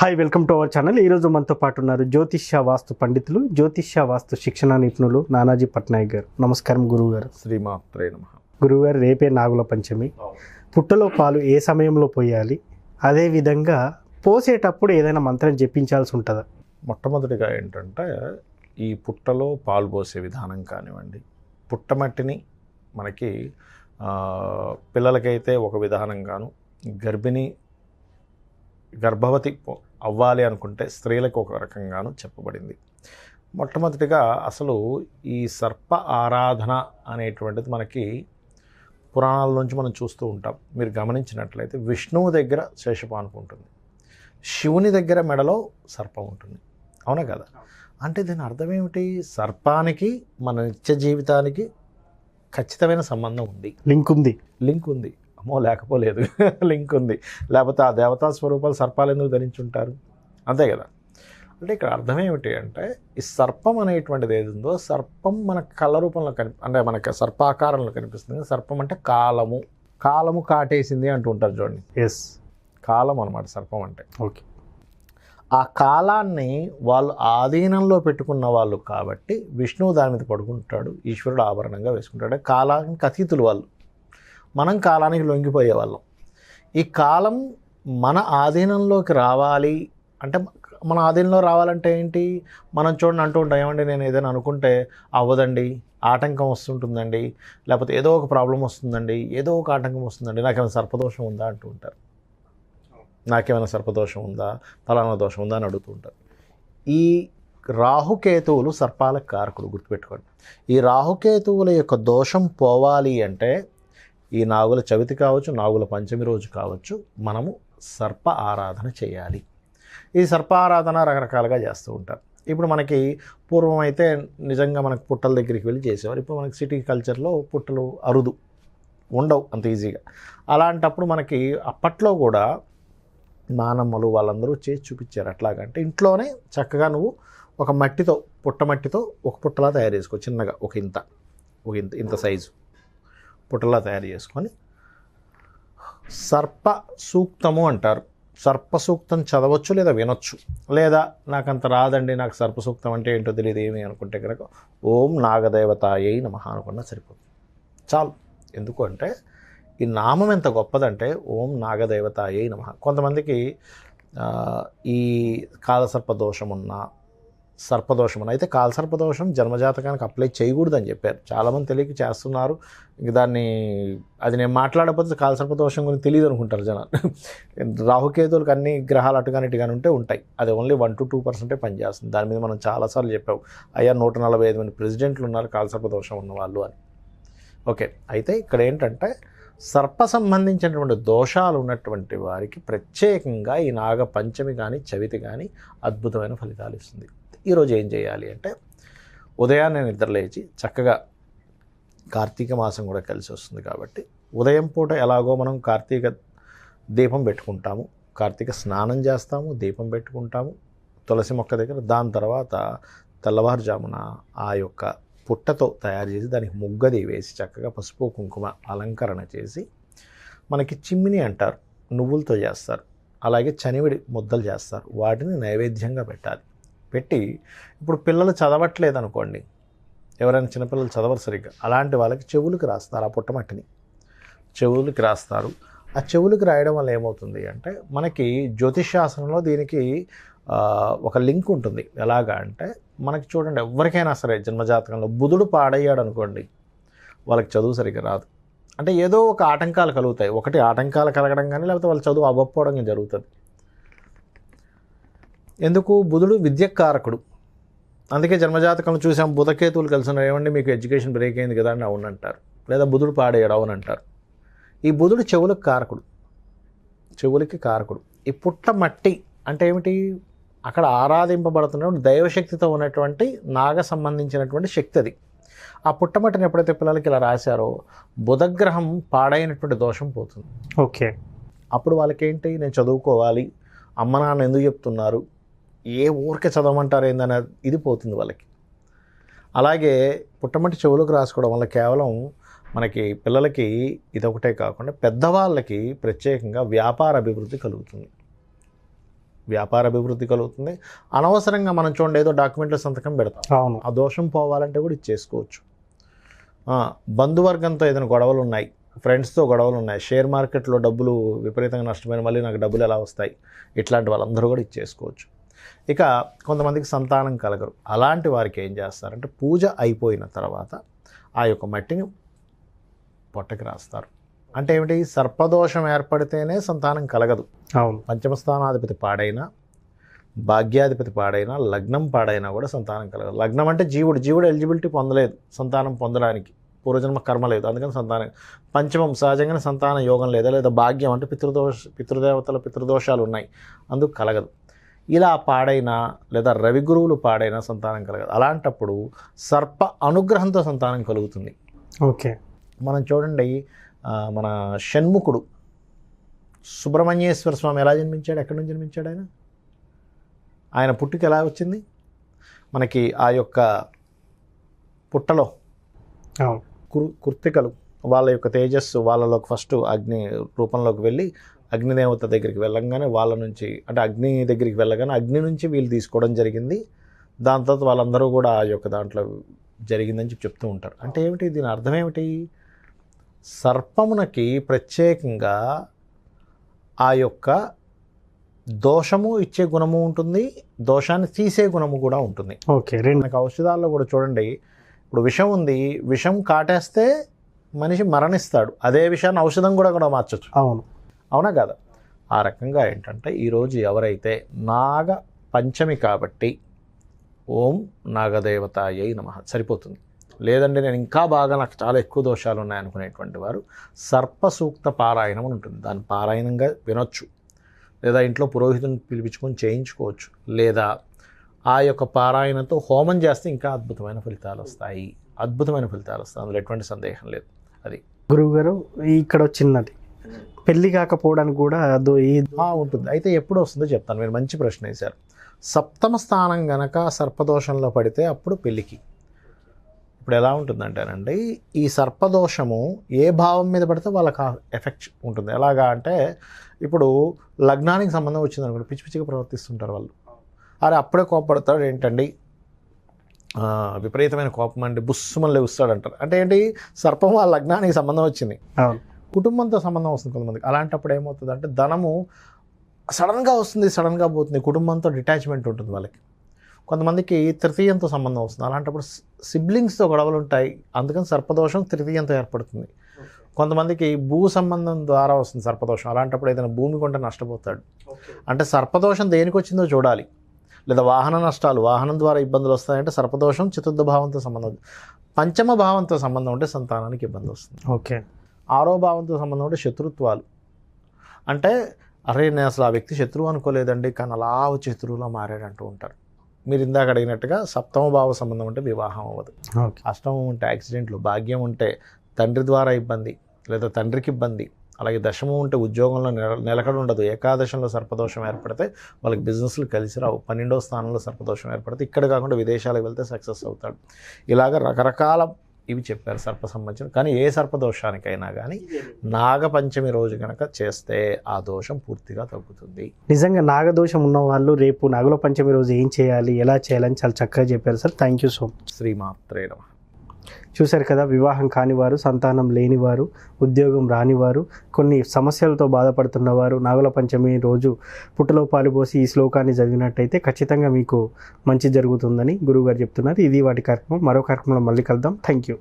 Hi, welcome to our channel. ఈరోజు మనతో పాటు ఉన్నారు జ్యోతిష్య వాస్తు పండితులు, జ్యోతిష్య వాస్తు శిక్షణ నిపుణులు నానాజీ పట్నాయక్ గారు. నమస్కారం గురువు గారు. శ్రీమాత్రే నమః. గురువు గారు, రేపే నాగుల పంచమి. పుట్టలో పాలు ఏ సమయంలో పోయాలి? అదేవిధంగా పోసేటప్పుడు ఏదైనా మంత్రం జపించాల్సి ఉంటుందా? మొట్టమొదటిగా ఏంటంటే ఈ పుట్టలో పాలు పోసే విధానం కానివ్వండి, పుట్టమట్టిని మనకి పిల్లలకైతే ఒక విధానంగాను, గర్భవతి అవ్వాలి అనుకుంటే స్త్రీలకు ఒక రకంగాను చెప్పబడింది. మొట్టమొదటిగా అసలు ఈ సర్ప ఆరాధన అనేటువంటిది మనకి పురాణాల నుంచి మనం చూస్తూ ఉంటాం. మీరు గమనించినట్లయితే విష్ణువు దగ్గర శేషపానుపు ఉంటుంది, శివుని దగ్గర మెడలో సర్పం ఉంటుంది. అవునా కదా? అంటే దీని అర్థం ఏమిటి? సర్పానికి మన నిత్య జీవితానికి ఖచ్చితమైన సంబంధం ఉంది, లింక్ ఉంది. అమ్మో లేకపోలేదు, లింక్ ఉంది. లేకపోతే ఆ దేవతా స్వరూపాలు సర్పాలు ఎందుకు ధరించుంటారు? అంతే కదా. అంటే ఇక్కడ అర్థం ఏమిటి అంటే ఈ సర్పం అనేటువంటిది ఏది ఉందో, సర్పం మన కళ్ళ రూపంలో అంటే మనకి సర్పాకారంలో కనిపిస్తుంది. సర్పం అంటే కాలము కాటేసింది అంటూ ఉంటారు చూడండి. ఎస్, కాలం అనమాట సర్పం అంటే. ఓకే. ఆ కాలాన్ని వాళ్ళు ఆధీనంలో పెట్టుకున్న వాళ్ళు కాబట్టి విష్ణువు దాని మీద పడుకుంటాడు, ఈశ్వరుడు ఆభరణంగా వేసుకుంటాడు. కాలానికి అతీతులు వాళ్ళు, మనం కాలానికి లొంగిపోయే వాళ్ళం. ఈ కాలం మన ఆధీనంలోకి రావాలి అంటే, మన ఆధీనంలో రావాలంటే ఏంటి? మనం చూడండి అంటూ ఉంటాం, ఏమండి నేను ఏదైనా అనుకుంటే అవ్వదండి, ఆటంకం వస్తుంటుందండి, లేకపోతే ఏదో ఒక ప్రాబ్లం వస్తుందండి, ఏదో ఒక ఆటంకం వస్తుందండి, నాకేమైనా సర్పదోషం ఉందా అంటూ ఉంటారు. నాకేమైనా సర్పదోషం ఉందా, ఫలానా దోషం ఉందా అని అడుగుతూ ఉంటారు. ఈ రాహుకేతువులు సర్పాలకు కారకులు, గుర్తుపెట్టుకోండి. ఈ రాహుకేతువుల యొక్క దోషం పోవాలి అంటే ఈ నాగుల చవితి కావచ్చు, నాగుల పంచమి రోజు కావచ్చు, మనము సర్ప ఆరాధన చేయాలి. ఈ సర్ప ఆరాధన రకరకాలుగా చేస్తూ ఉంటారు. ఇప్పుడు మనకి పూర్వం అయితే నిజంగా మనకు పుట్టల దగ్గరికి వెళ్ళి చేసేవారు. ఇప్పుడు మనకి సిటీ కల్చర్లో పుట్టలు అరుదు, ఉండవు అంత ఈజీగా. అలాంటప్పుడు మనకి అప్పట్లో కూడా నానమ్మలు వాళ్ళందరూ చేసి చూపించారు. ఎట్లాగంటే ఇంట్లోనే చక్కగా నువ్వు ఒక పుట్టమట్టితో ఒక పుట్టలా తయారు చేసుకో, చిన్నగా ఒక ఇంత సైజు పుట్టలా తయారు చేసుకొని సర్ప సూక్తము అంటారు. సర్ప సూక్తం చదవచ్చు లేదా వినొచ్చు. లేదా నాకు అంత రాదండి, నాకు సర్ప సూక్తం అంటే ఏంటో తెలియదు ఏమి అనుకుంటే కనుక ఓం నాగదేవతాయై నమః అనుకున్నా సరిపోతుంది, చాలు. ఎందుకు అంటే ఈ నామం ఎంత గొప్పదంటే ఓం నాగదేవతాయై నమః. కొంతమందికి ఈ కాలసర్పదోషం ఉన్నా, సర్పదోషం ఉన్నా, అయితే కాలసర్పదోషం జన్మజాతకానికి అప్లై చేయకూడదని చెప్పారు. చాలామంది తెలియక చేస్తున్నారు. ఇంక అది నేను మాట్లాడకపోతే కాలసర్పదోషం గురించి తెలియదు అనుకుంటారు జనాలు. రాహుకేతువులకు అన్ని గ్రహాలు అటుగాని ఇటుగాని ఉంటాయి. అది ఓన్లీ 1 to 2% పనిచేస్తుంది. దాని మీద మనం చాలాసార్లు చెప్పాము. అయ్యా 145 మంది ప్రెసిడెంట్లు ఉన్నారు కాలసర్పదోషం ఉన్నవాళ్ళు అని. ఓకే. అయితే ఇక్కడ ఏంటంటే సర్ప సంబంధించినటువంటి దోషాలు ఉన్నటువంటి వారికి ప్రత్యేకంగా ఈ నాగ పంచమి కానీ చవితి కానీ అద్భుతమైన ఫలితాలు ఇస్తుంది. ఈరోజు ఏం చేయాలి అంటే, ఉదయాన్నే నిద్రలేచి చక్కగా కార్తీక మాసం కూడా కలిసి వస్తుంది కాబట్టి ఉదయం పూట ఎలాగో మనం కార్తీక దీపం పెట్టుకుంటాము, కార్తీక స్నానం చేస్తాము, దీపం పెట్టుకుంటాము తులసి మొక్క దగ్గర. దాని తర్వాత తెల్లవారుజామున ఆ యొక్క పుట్టతో తయారు చేసి దానికి ముగ్గది వేసి చక్కగా పసుపు కుంకుమ అలంకరణ చేసి, మనకి చిమ్మిని అంటారు, నువ్వులతో చేస్తారు. అలాగే చనివిడి ముద్దలు చేస్తారు. వాటిని నైవేద్యంగా పెట్టాలి. పెట్టి ఇప్పుడు పిల్లలు చదవట్లేదు అనుకోండి, ఎవరైనా చిన్నపిల్లలు చదవరు సరిగ్గా, అలాంటి వాళ్ళకి చెవులకు రాస్తారు. ఆ పుట్టమట్టిని చెవులకి రాస్తారు. ఆ చెవులకి రాయడం వల్ల ఏమవుతుంది అంటే, మనకి జ్యోతిష్శాస్త్రంలో దీనికి ఒక లింక్ ఉంటుంది. ఎలాగా అంటే, మనకి చూడండి, ఎవరికైనా సరే జన్మజాతకంలో బుధుడు పాడయ్యాడు అనుకోండి, వాళ్ళకి చదువు సరిగ్గా రాదు. అంటే ఏదో ఒక ఆటంకాలు కలుగుతాయి. ఒకటి ఆటంకాలు కలగడం కానీ, లేకపోతే వాళ్ళ చదువు అవ్వకపోవడం కానీ జరుగుతుంది. ఎందుకు? బుధుడు విద్యకారకుడు. అందుకే జన్మజాతకంలో చూసాం, బుధకేతువులు కలిసి ఉన్నారు. ఏమండి మీకు ఎడ్యుకేషన్ బ్రేక్ అయింది కదా అని అవునంటారు. లేదా బుధుడు పాడేయడు అవునంటారు. ఈ బుధుడు చెవులకు కారకుడు, చెవులకి కారకుడు. ఈ పుట్టమట్టి అంటే ఏమిటి? అక్కడ ఆరాధింపబడుతున్నటువంటి దైవశక్తితో ఉన్నటువంటి నాగ సంబంధించినటువంటి శక్తి అది. ఆ పుట్టమట్టిని ఎప్పుడైతే పిల్లలకి ఇలా రాశారో, బుధగ్రహం పాడైనటువంటి దోషం పోతుంది. ఓకే. అప్పుడు వాళ్ళకేంటి, నేను చదువుకోవాలి, అమ్మ నాన్న ఎందుకు చెప్తున్నారు, ఏ ఊరికే చదవమంటారు ఏందనే ఇది పోతుంది వాళ్ళకి. అలాగే పుట్టమట్టి చెవులకు రాసుకోవడం వల్ల కేవలం మనకి పిల్లలకి ఇదొకటే కాకుండా పెద్దవాళ్ళకి ప్రత్యేకంగా వ్యాపార అభివృద్ధి కలుగుతుంది. వ్యాపార అభివృద్ధి కలుగుతుంది. అనవసరంగా మనం చూడండి ఏదో డాక్యుమెంట్లో సంతకం పెడతాం, అవును. ఆ దోషం పోవాలంటే కూడా ఇచ్చేసుకోవచ్చు. బంధువర్గంతో ఏదైనా గొడవలు ఉన్నాయి, ఫ్రెండ్స్తో గొడవలు ఉన్నాయి, షేర్ మార్కెట్లో డబ్బులు విపరీతంగా నష్టమైన మళ్ళీ నాకు డబ్బులు ఎలా వస్తాయి, ఇట్లాంటి వాళ్ళందరూ కూడా ఇచ్చేసుకోవచ్చు. ఇక కొంతమందికి సంతానం కలగరు, అలాంటి వారికి ఏం చేస్తారంటే పూజ అయిపోయిన తర్వాత ఆ యొక్క మట్టిని పొట్టకి రాస్తారు. అంటే ఏమిటి, సర్పదోషం ఏర్పడితేనే సంతానం కలగదు. అవును. పంచమస్థానాధిపతి పాడైనా, భాగ్యాధిపతి పాడైనా, లగ్నం పాడైనా కూడా సంతానం కలగదు. లగ్నం అంటే జీవుడు ఎలిజిబిలిటీ పొందలేదు సంతానం పొందడానికి, పూర్వజన్మ కర్మ లేదు, అందుకని సంతానం. పంచమం సహజంగానే సంతాన యోగం లేదా భాగ్యం అంటే పితృదోషాలు ఉన్నాయి, అందుకు కలగదు. ఇలా పాడైనా లేదా రవి గురువులు పాడైనా సంతానం కలగదు. అలాంటప్పుడు సర్ప అనుగ్రహంతో సంతానం కలుగుతుంది. ఓకే. మనం చూడండి, మన షణ్ముఖుడు సుబ్రహ్మణ్యేశ్వర స్వామి ఎలా జన్మించాడు, ఎక్కడి నుంచి జన్మించాడు, ఆయన పుట్టుక ఎలా వచ్చింది మనకి, ఆ యొక్క పుట్టలో కృత్తికలు వాళ్ళ యొక్క తేజస్సు వాళ్ళలోకి ఫస్ట్ అగ్ని రూపంలోకి వెళ్ళి అగ్నిదేవత దగ్గరికి వెళ్ళంగానే వాళ్ళ నుంచి, అంటే అగ్ని దగ్గరికి వెళ్ళగానే అగ్ని నుంచి వీళ్ళు తీసుకోవడం జరిగింది. దాని తర్వాత వాళ్ళందరూ కూడా ఆ యొక్క దాంట్లో జరిగిందని చెప్తూ ఉంటారు. అంటే ఏమిటి, దీని అర్థం ఏమిటి, సర్పమునకి ప్రత్యేకంగా ఆ యొక్క దోషము ఇచ్చే గుణము ఉంటుంది, దోషాన్ని తీసే గుణము కూడా ఉంటుంది. ఓకే. మనకు ఔషధాల్లో కూడా చూడండి, ఇప్పుడు విషం ఉంది, విషం కాటేస్తే మనిషి మరణిస్తాడు, అదే విషయాన్ని ఔషధం కూడా మార్చచ్చు. అవును. అవునా కదా? ఆ రకంగా ఏంటంటే ఈరోజు ఎవరైతే నాగ పంచమి కాబట్టి ఓం నాగదేవతాయై నమః సరిపోతుంది. లేదండి నేను ఇంకా బాగా నాకు చాలా ఎక్కువ దోషాలు ఉన్నాయనుకునేటువంటి వారు సర్ప సూక్త పారాయణం అని ఉంటుంది, దాన్ని పారాయణంగా వినొచ్చు, లేదా ఇంట్లో పురోహితుని పిలిపించుకొని చేయించుకోవచ్చు, లేదా ఆ యొక్క పారాయణతో హోమం చేస్తే ఇంకా అద్భుతమైన ఫలితాలు వస్తాయి. అందులో ఎటువంటి సందేహం లేదు. అది గురువుగారు ఇక్కడ చిన్నది పెళ్లి కాకపోవడానికి కూడా ఉంటుంది. అయితే ఎప్పుడు వస్తుందో చెప్తాను. మీరు మంచి ప్రశ్న వేశారు. సప్తమ స్థానం గనక సర్పదోషంలో పడితే అప్పుడు పెళ్ళికి. ఇప్పుడు ఎలా ఉంటుందంటేనండి, ఈ సర్పదోషము ఏ భావం మీద పడితే వాళ్ళకి ఎఫెక్ట్ ఉంటుంది. ఎలాగా అంటే ఇప్పుడు లగ్నానికి సంబంధం వచ్చింది అనుకోండి, పిచ్చి పిచ్చిగా ప్రవర్తిస్తుంటారు వాళ్ళు. అరే అప్పుడే కోపపడతాడు ఏంటండి, విపరీతమైన కోపం అండి, బుస్సుమని లేస్తాడంటారు. అంటే ఏంటి, సర్పం వాళ్ళ లగ్నానికి సంబంధం వచ్చింది, కుటుంబంతో సంబంధం వస్తుంది కొంతమందికి. అలాంటప్పుడు ఏమవుతుంది అంటే ధనము సడన్గా వస్తుంది, సడన్గా పోతుంది, కుటుంబంతో డిటాచ్మెంట్ ఉంటుంది వాళ్ళకి. కొంతమందికి తృతీయంతో సంబంధం వస్తుంది, అలాంటప్పుడు సిబ్లింగ్స్తో గొడవలు ఉంటాయి, అందుకని సర్పదోషం తృతీయంతో ఏర్పడుతుంది. కొంతమందికి భూ సంబంధం ద్వారా వస్తుంది సర్పదోషం, అలాంటప్పుడు ఏదైనా భూమి కొంటే నష్టపోతాడు. అంటే సర్పదోషం దేనికి వచ్చిందో చూడాలి. లేదా వాహన నష్టాలు, వాహనం ద్వారా ఇబ్బందులు వస్తాయంటే సర్పదోషం చతుర్థ భావంతో సంబంధం. పంచమ భావంతో సంబంధం ఉంటే సంతానానికి ఇబ్బంది వస్తుంది. ఓకే. ఆరో భావంతో సంబంధం ఉంటే శత్రుత్వాలు. అంటే అరే నేను అసలు ఆ వ్యక్తి శత్రువు అనుకోలేదండి, కానీ అలా వచ్చి శత్రువులో మారాడంటూ ఉంటారు. మీరు ఇందాక అడిగినట్టుగా సప్తమ భావ సంబంధం ఉంటే వివాహం అవ్వదు, అష్టమం ఉంటే యాక్సిడెంట్లు, భాగ్యం ఉంటే తండ్రి ద్వారా ఇబ్బంది లేదా తండ్రికి ఇబ్బంది, అలాగే దశమం ఉంటే ఉద్యోగంలో నిలకడ ఉండదు, ఏకాదశంలో సర్పదోషం ఏర్పడితే వాళ్ళకి బిజినెస్లు కలిసి రావు, 12వ స్థానంలో సర్పదోషం ఏర్పడితే ఇక్కడ కాకుండా విదేశాలకు వెళ్తే సక్సెస్ అవుతాడు. ఇలాగ రకరకాల ఇవి చెప్పారు సర్ప సంబంధించిన. కానీ ఏ సర్పదోషానికైనా కానీ నాగపంచమి రోజు కనుక చేస్తే ఆ దోషం పూర్తిగా తగ్గుతుంది. నిజంగా నాగదోషం ఉన్న వాళ్ళు రేపు నాగుల పంచమి రోజు ఏం చేయాలి, ఎలా చేయాలని చాలా చక్కగా చెప్పారు sir. Thank you so much. శ్రీమాత్రే నమః. చూశారు కదా, వివాహం కానివారు, సంతానం లేనివారు, ఉద్యోగం రానివారు, కొన్ని సమస్యలతో బాధపడుతున్నవారు నాగుల పంచమి రోజు పుట్టలో పాలు పోసి ఈ శ్లోకాన్ని చదివినట్టయితే ఖచ్చితంగా మీకు మంచి జరుగుతుందని గురువుగారు చెప్తున్నారు. ఇది వాటి కార్యక్రమం. మరో కార్యక్రమంలో మళ్ళీ కలుద్దాం. Thank you.